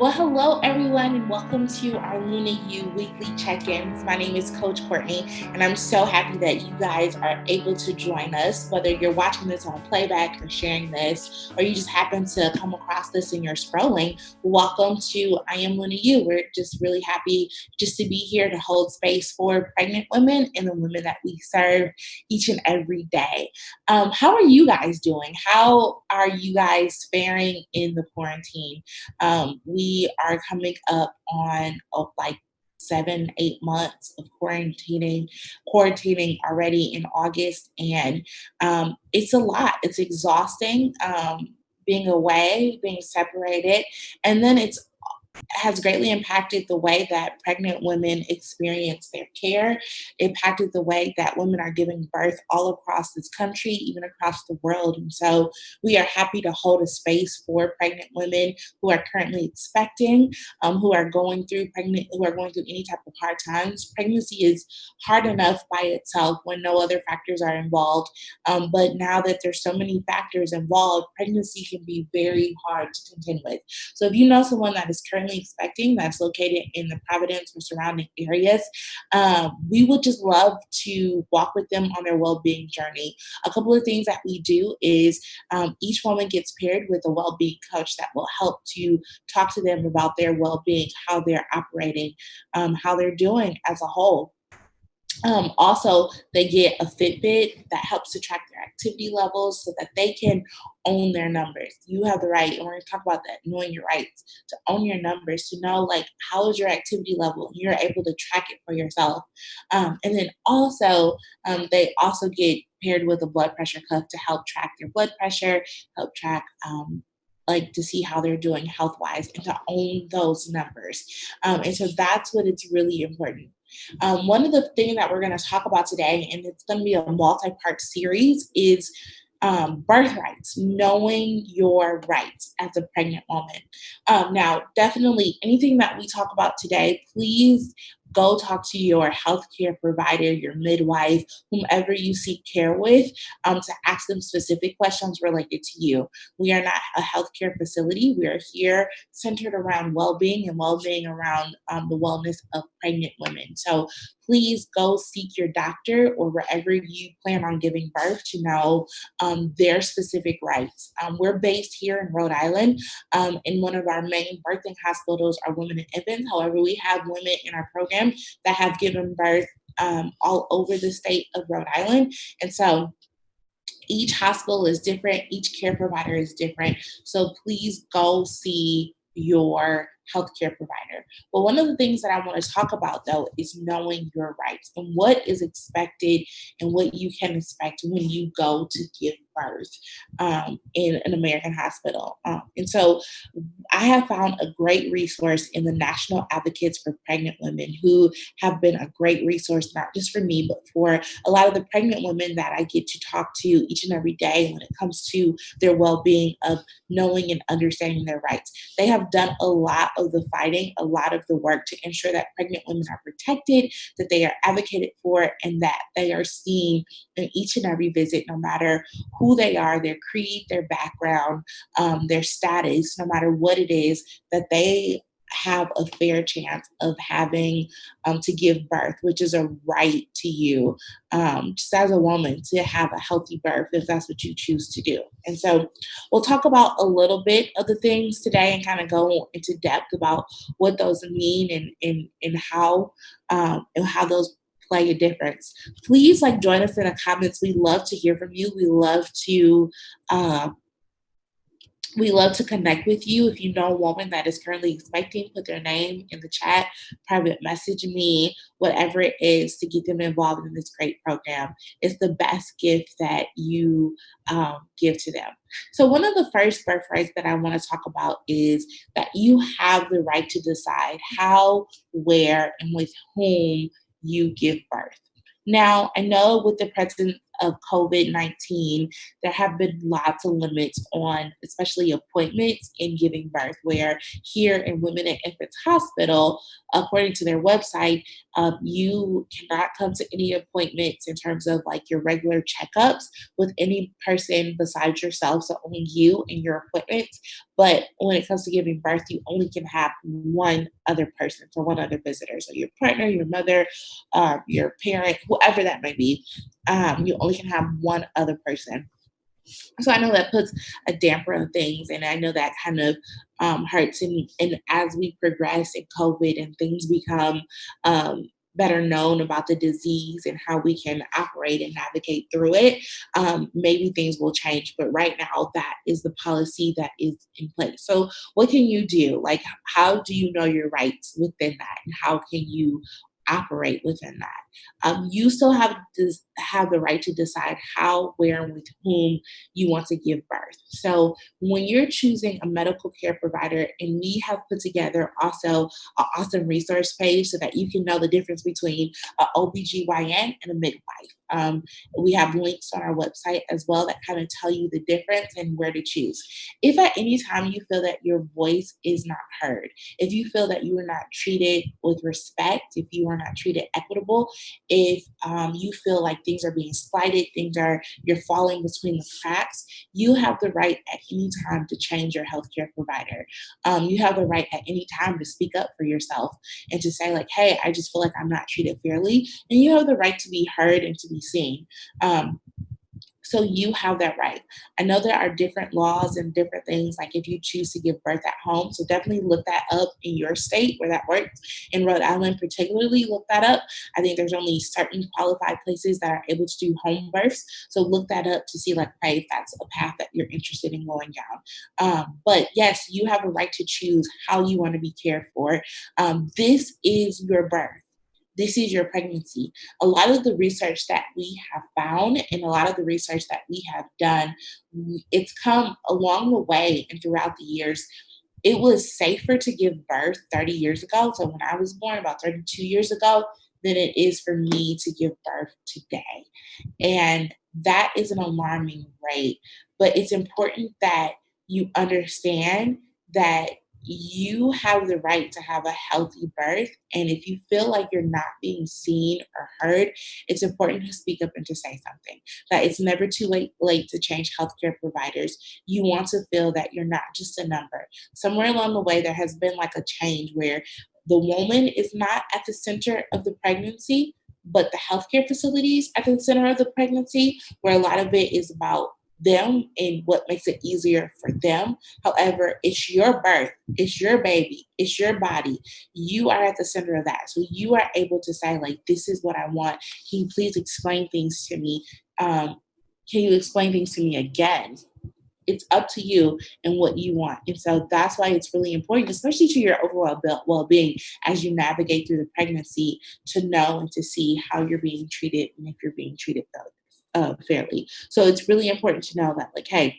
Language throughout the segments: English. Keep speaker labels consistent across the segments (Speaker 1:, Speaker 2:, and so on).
Speaker 1: Well, hello everyone, and welcome to our LunaYou weekly check-ins. My name is Coach Courtney, and I'm so happy that you guys are able to join us, whether you're watching this on playback or sharing this, or you just happen to come across this and you're scrolling. Welcome to I Am LunaYou. We're just really happy just to be here to hold space for pregnant women and the women that we serve each and every day. How are you guys doing? How are you guys faring in the quarantine? We are coming up on like 7, 8 months of quarantining already in August, and it's a lot. It's exhausting. Being away, being separated, and then it's has greatly impacted the way that pregnant women experience their care, impacted the way that women are giving birth all across this country, even across the world. And so we are happy to hold a space for pregnant women who are currently expecting, who are going through any type of hard times. Pregnancy is hard enough by itself when no other factors are involved. But now that there's so many factors involved, pregnancy can be very hard to contend with. So if you know someone that is currently expecting that's located in the Providence or surrounding areas, we would just love to walk with them on their well-being journey. A couple of things that we do is each woman gets paired with a well-being coach that will help to talk to them about their well-being, how they're operating, how they're doing as a whole. Also, they get a Fitbit that helps to track their activity levels so that they can own their numbers. You have the right, and we're going to talk about that, knowing your rights, to own your numbers, to know like how is your activity level, and you're able to track it for yourself. And then also, they also get paired with a blood pressure cuff to help track their blood pressure, help track. Like to see how they're doing health wise and to own those numbers. And so that's what it's really important. One of the things that we're going to talk about today, and it's going to be a multi part series, is birthrights, knowing your rights as a pregnant woman. Now, definitely anything that we talk about today, please go talk to your healthcare provider, your midwife, whomever you seek care with, to ask them specific questions related to you. We are not a healthcare facility. We are here centered around well-being and well-being around the wellness of pregnant women. So please go seek your doctor or wherever you plan on giving birth to know their specific rights. We're based here in Rhode Island, and one of our main birthing hospitals are women and infants. However, we have women in our program that have given birth all over the state of Rhode Island. And so each hospital is different, each care provider is different. So please go see your healthcare provider. But one of the things that I want to talk about though is knowing your rights and what is expected and what you can expect when you go to give birth in an American hospital. And so I have found a great resource in the National Advocates for Pregnant Women, who have been a great resource, not just for me, but for a lot of the pregnant women that I get to talk to each and every day when it comes to their well being of knowing and understanding their rights. They have done a lot of the fighting, a lot of the work to ensure that pregnant women are protected, that they are advocated for, and that they are seen in each and every visit, no matter who they are, their creed, their background, their status, no matter what it is, that they have a fair chance of having to give birth, which is a right to you, just as a woman, to have a healthy birth if that's what you choose to do. And so we'll talk about a little bit of the things today and kind of go into depth about what those mean and how those play a difference. Please like join us in the comments. We love to hear from you. Uh, we love to connect with you. If you know a woman that is currently expecting, put their name in the chat, private message me, whatever it is to get them involved in this great program. It's the best gift that you give to them. So one of the first birthrights that I want to talk about is that you have the right to decide how, where, and with whom you give birth. Now, I know with the presence of COVID-19, there have been lots of limits on, especially appointments in giving birth, where here in Women and Infants Hospital, according to their website, you cannot come to any appointments in terms of like your regular checkups with any person besides yourself. So only you and your appointments. But when it comes to giving birth, you only can have one other person, for one other visitor. So your partner, your mother, your parent, whoever that may be, you only can have one other person. So I know that puts a damper on things, and I know that kind of hurts. And as we progress in COVID and things become better known about the disease and how we can operate and navigate through it, maybe things will change. But right now, that is the policy that is in place. So what can you do? Like, how do you know your rights within that, and how can you operate within that? You still have the right to decide how, where, and with whom you want to give birth. So when you're choosing a medical care provider, and we have put together also an awesome resource page so that you can know the difference between an OBGYN and a midwife. We have links on our website as well that kind of tell you the difference and where to choose. If at any time you feel that your voice is not heard, if you feel that you are not treated with respect, if you are not treated equitable, if you feel like things are being slighted, you're falling between the cracks, you have the right at any time to change your healthcare provider. You have the right at any time to speak up for yourself and to say like, hey, I just feel like I'm not treated fairly. And you have the right to be heard and to be seen. So you have that right. I know there are different laws and different things, like if you choose to give birth at home. So definitely look that up in your state where that works. In Rhode Island, particularly, look that up. I think there's only certain qualified places that are able to do home births. So look that up to see, like, hey, if that's a path that you're interested in going down. But yes, you have a right to choose how you want to be cared for. This is your birth. This is your pregnancy. A lot of the research that we have found and a lot of the research that we have done, it's come along the way and throughout the years. It was safer to give birth 30 years ago. So when I was born about 32 years ago, than it is for me to give birth today. And that is an alarming rate. But it's important that you understand that you have the right to have a healthy birth. And if you feel like you're not being seen or heard, it's important to speak up and to say something. That it's never too late to change healthcare providers. You want to feel that you're not just a number. Somewhere along the way, there has been like a change where the woman is not at the center of the pregnancy, but the healthcare facilities at the center of the pregnancy, where a lot of it is about them and what makes it easier for them. However, it's your birth, it's your baby, it's your body. You are at the center of that. So you are able to say, like, this is what I want. Can you please explain things to me? Can you explain things to me again? It's up to you and what you want. And so that's why it's really important, especially to your overall well-being as you navigate through the pregnancy, to know and to see how you're being treated and if you're being treated fairly. So it's really important to know that, like, hey,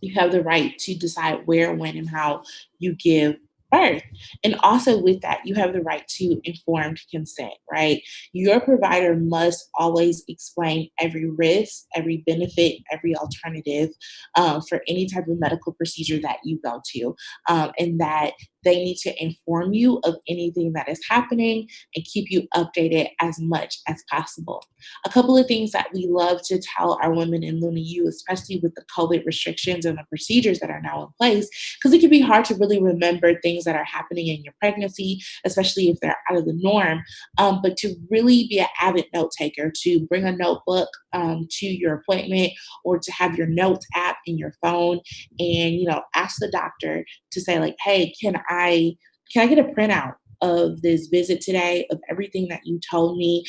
Speaker 1: you have the right to decide where, when, and how you give birth. And also with that, you have the right to informed consent, right? Your provider must always explain every risk, every benefit, every alternative for any type of medical procedure that you go to, and that they need to inform you of anything that is happening and keep you updated as much as possible. A couple of things that we love to tell our women in LunaYou, especially with the COVID restrictions and the procedures that are now in place, because it can be hard to really remember things that are happening in your pregnancy, especially if they're out of the norm. But to really be an avid note taker, to bring a notebook to your appointment, or to have your notes app in your phone, and ask the doctor to say, like, hey, can I get a printout of this visit today, of everything that you told me,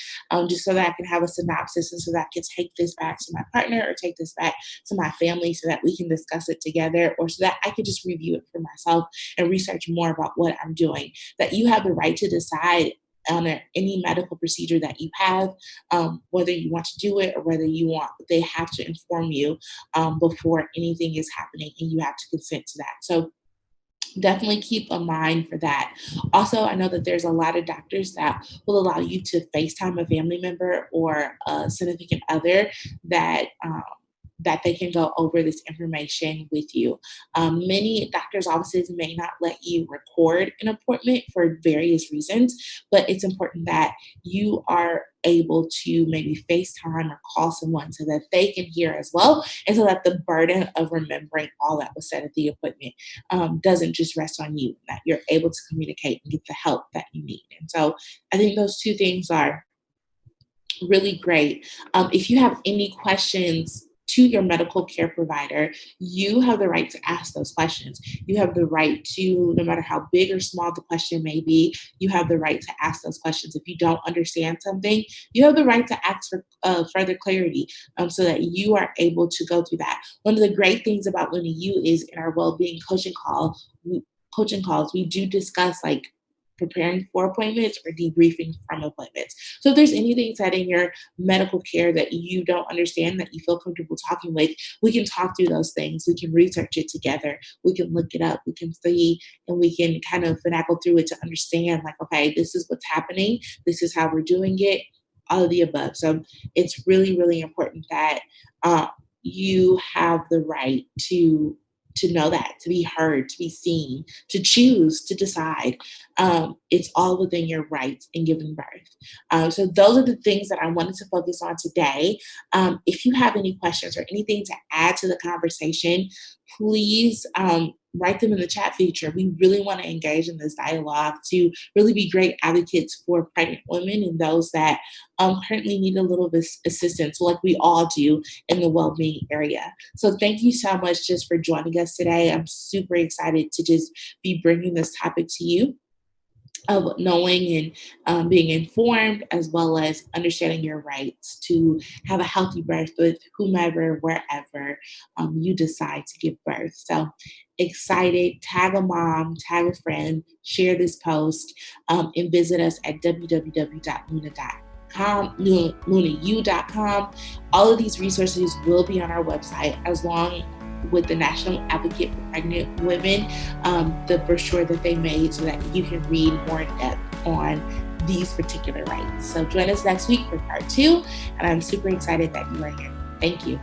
Speaker 1: just so that I can have a synopsis, and so that I can take this back to my partner or take this back to my family so that we can discuss it together, or so that I can just review it for myself and research more about what I'm doing. That you have the right to decide on any medical procedure that you have, whether you want to do it or whether you want, they have to inform you before anything is happening, and you have to consent to that. So Definitely keep a mind for that. Also, I know that there's a lot of doctors that will allow you to FaceTime a family member or a significant other that that they can go over this information with you. Many doctors' offices may not let you record an appointment for various reasons, but it's important that you are able to maybe FaceTime or call someone so that they can hear as well, and so that the burden of remembering all that was said at the appointment doesn't just rest on you, that you're able to communicate and get the help that you need. And so I think those two things are really great. If you have any questions to your medical care provider, you have the right to ask those questions. You have the right to, no matter how big or small the question may be, you have the right to ask those questions. If you don't understand something, you have the right to ask for further clarity so that you are able to go through that. One of the great things about LunaYou is in our well-being coaching calls, we do discuss like preparing for appointments or debriefing from appointments. So if there's anything said in your medical care that you don't understand, that you feel comfortable talking with, we can talk through those things. We can research it together. We can look it up. We can see and we can kind of finagle through it to understand, like, okay, this is what's happening. This is how we're doing it. All of the above. So it's really, really important that uh, you have the right to know that, to be heard, to be seen, to choose, to decide. It's all within your rights in giving birth. So those are the things that I wanted to focus on today. If you have any questions or anything to add to the conversation, please write them in the chat feature. We really want to engage in this dialogue to really be great advocates for pregnant women and those that currently need a little bit assistance, like we all do in the well-being area. So thank you so much just for joining us today. I'm super excited to just be bringing this topic to you of knowing and being informed, as well as understanding your rights to have a healthy birth with whomever, wherever you decide to give birth. So excited, tag a mom, tag a friend, share this post, and visit us at www.lunayou.com. All of these resources will be on our website, as long with the National Advocate for Pregnant Women, the brochure that they made so that you can read more in depth on these particular rights. So join us next week for part 2, and I'm super excited that you are here. Thank you.